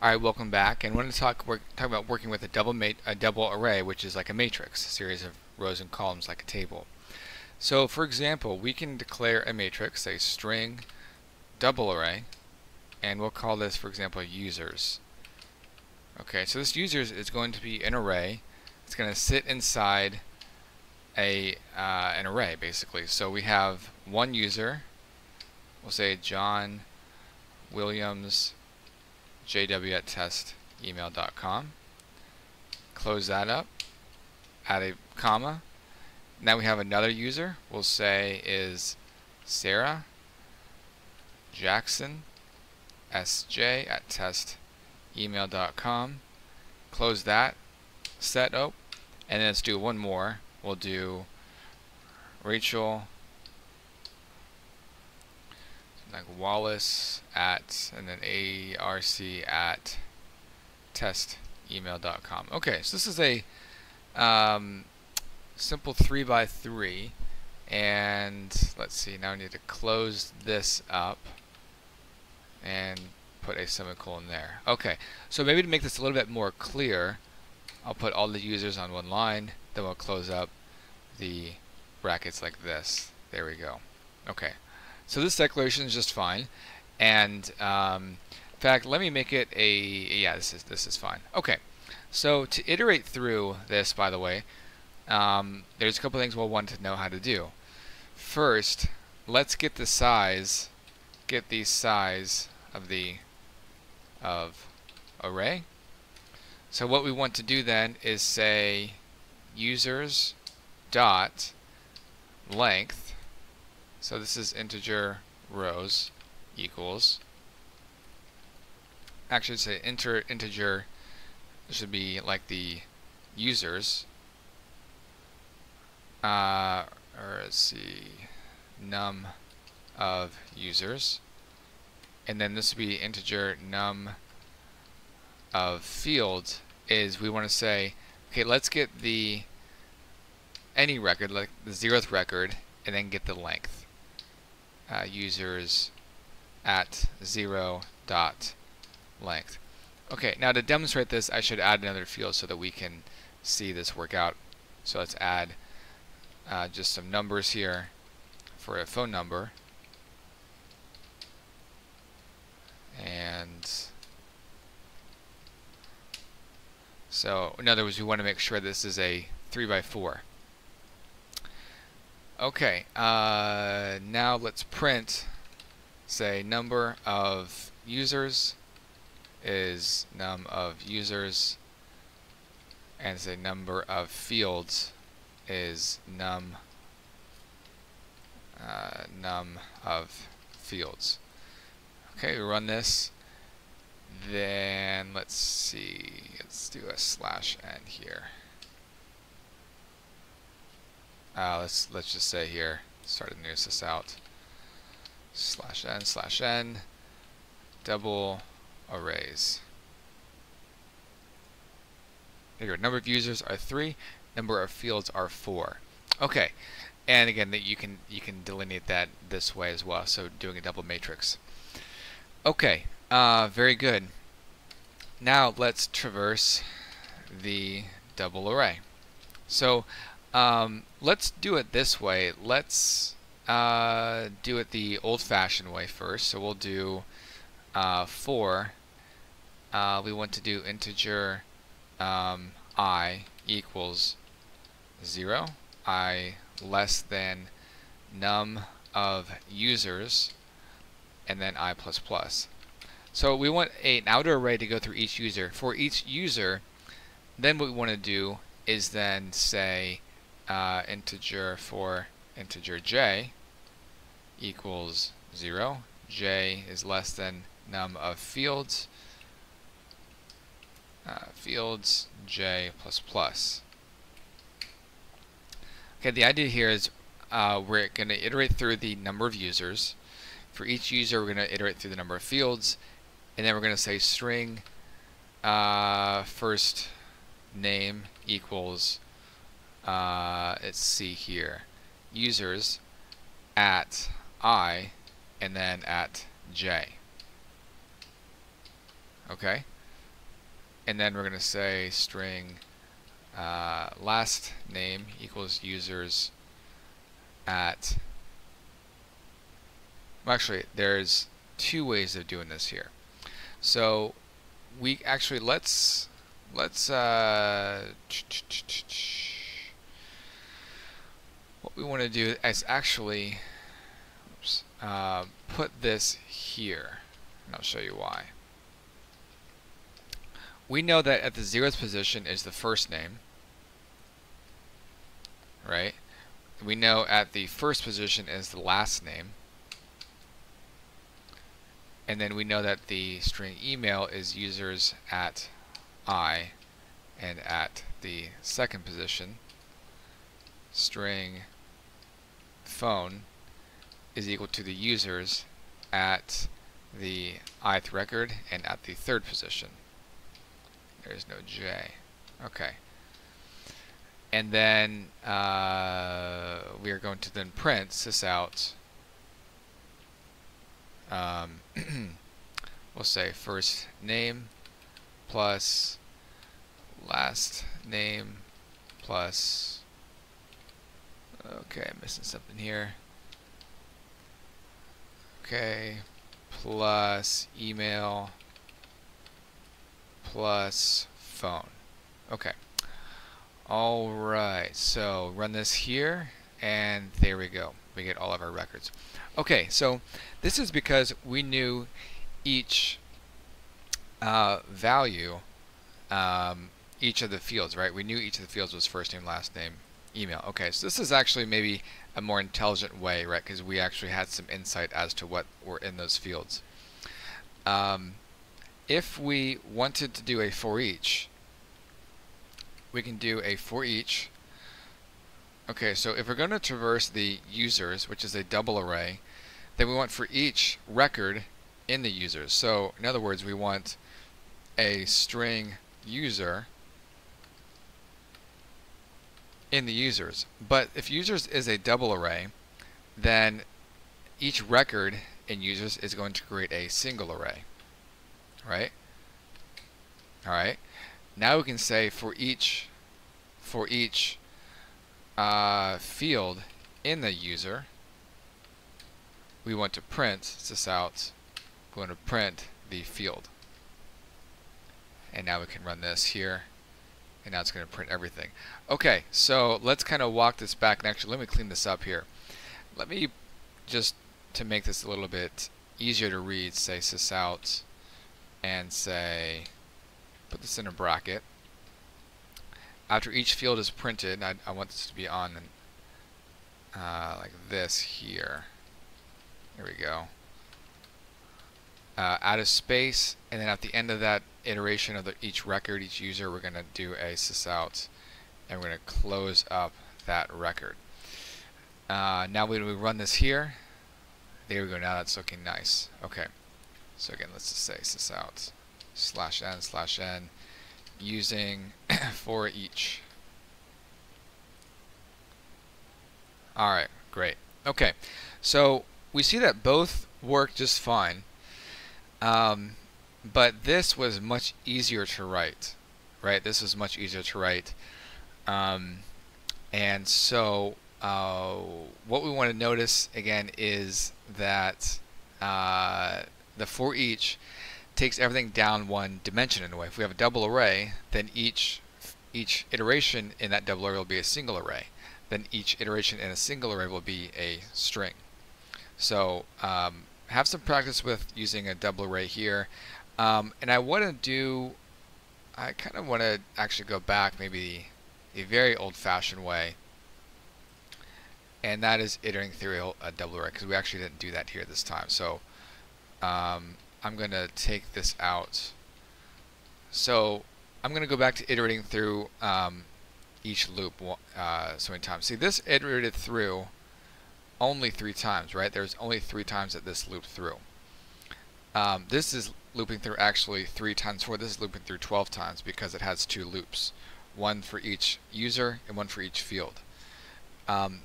All right, welcome back. And we're going to talk about working with a double array, which is like a matrix, a series of rows and columns like a table. So, for example, we can declare a matrix, a string double array, and we'll call this, for example, users. Okay, so this users is going to be an array. It's going to sit inside an array, basically. So we have one user. We'll say John Williams jw@testemail.com. Close that up, add a comma. Now we have another user. We'll say is Sarah Jackson sj@testemail.com. Close that, set up, and then let's do one more. We'll do Rachel like Wallace at, and then arc@testemail.com. Okay, so this is a simple 3x3, and let's see, now I need to close this up and put a semicolon there. Okay, so maybe to make this a little bit more clear, I'll put all the users on one line, then we'll close up the brackets like this. There we go. Okay, so this declaration is just fine, and in fact, let me make it a, yeah, this is fine. Okay, so to iterate through this, by the way, there's a couple things we'll want to know how to do. First, let's get the size of the array. So what we want to do then is say users dot length. So this is integer rows equals. Actually, say integer should be like the users. Or let's see, num of users, and then this would be integer num of fields. Is we want to say, okay, let's get any record, like the 0th record, and then get the length. Users at 0 dot length. Okay, now to demonstrate this, I should add another field so that we can see this work out. So let's add just some numbers here for a phone number, and so in other words, we want to make sure this is a 3x4. Okay, now let's print, say number of users is num of users, and say number of fields is num of fields. Okay, we run this. Then let's see, let's do a /n here. Let's just say here, start to news this out. /n double arrays. Here, number of users are 3, number of fields are 4. Okay, and again, that you can delineate that this way as well. So doing a double matrix. Okay, very good. Now let's traverse the double array. So let's do it this way. Let's do it the old-fashioned way first. So we'll do for. We want to do integer I equals 0, I less than num of users, and then I plus plus. So we want an outer array to go through each user. For each user, then what we want to do is then say integer for integer j equals 0, j is less than num of fields, fields j plus plus. Okay, the idea here is we're going to iterate through the number of users. For each user, we're going to iterate through the number of fields, and then we're going to say string first name equals, let's see here, users at I and then at j. Okay, and then we're going to say string last name equals users at, well, actually there's two ways of doing this here. So we actually let's what we want to do is actually put this here, and I'll show you why. We know that at the 0th position is the first name, right? We know at the first position is the last name, and then we know that the string email is users at I, and at the second position string phone is equal to the users at the ith record and at the third position. There's no J. Okay. And then we are going to then print sysout. We'll say first name plus last name plus, okay, I'm missing something here. Okay, plus email plus phone. Okay. Alright, so run this here, and there we go. We get all of our records. Okay, so this is because we knew each value, each of the fields, right? We knew each of the fields was first name, last name, email. Okay, so this is actually maybe a more intelligent way, right? Because we actually had some insight as to what were in those fields. If we wanted to do a for each, we can do a for each. Okay, so if we're going to traverse the users, which is a double array, then we want for each record in the users. So in other words, we want a string user in the users. But if users is a double array, then each record in users is going to create a single array, right? All right. Now we can say for each field in the user, we want to print sysout. We want to print the field, and now we can run this here, and now it's going to print everything. Okay, so let's kind of walk this back, and actually let me clean this up here. Let me just, to make this a little bit easier to read, say sysout and say, put this in a bracket. After each field is printed, I want this to be on like this here. There we go. Add a space, and then at the end of that iteration of each record, each user, we're going to do a sysout, and we're going to close up that record. Now when we run this here, there we go. Now that's looking nice. Okay. So again, let's just say sysout /n/n using for each. Alright, great. Okay, so we see that both work just fine, but this was much easier to write, right? This was much easier to write. And so what we want to notice again is that the for each takes everything down one dimension in a way. If we have a double array, then each iteration in that double array will be a single array. Then each iteration in a single array will be a string. So have some practice with using a double array here. And I kind of want to actually go back maybe a very old-fashioned way, and that is iterating through a double array, because we actually didn't do that here this time. So I'm going to take this out. So I'm going to go back to iterating through each loop so many times. See, this iterated through only 3 times, right? There's only 3 times that this looped through. This is looping through actually 3 times 4. This is looping through 12 times because it has 2 loops, one for each user and one for each field.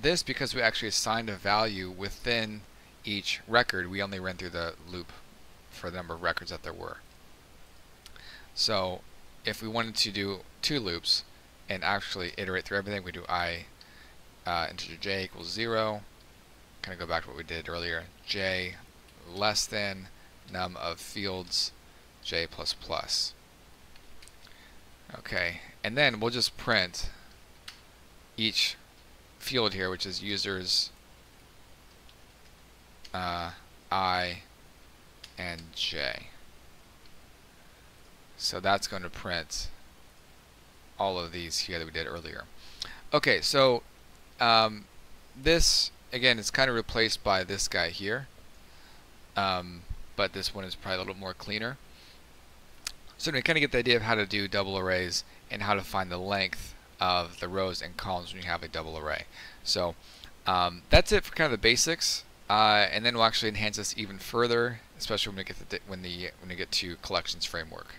This, because we actually assigned a value within each record, we only ran through the loop for the number of records that there were. So if we wanted to do 2 loops and actually iterate through everything, we do I integer j equals 0. Kind of go back to what we did earlier. J less than num of fields j plus plus. Okay, and then we'll just print each field here, which is users I and j. So that's going to print all of these here that we did earlier. Okay, so this again is kind of replaced by this guy here, but this one is probably a little more cleaner. So to kind of get the idea of how to do double arrays and how to find the length of the rows and columns when you have a double array. So that's it for kind of the basics, and then we'll actually enhance this even further, especially when we get when we get to collections framework.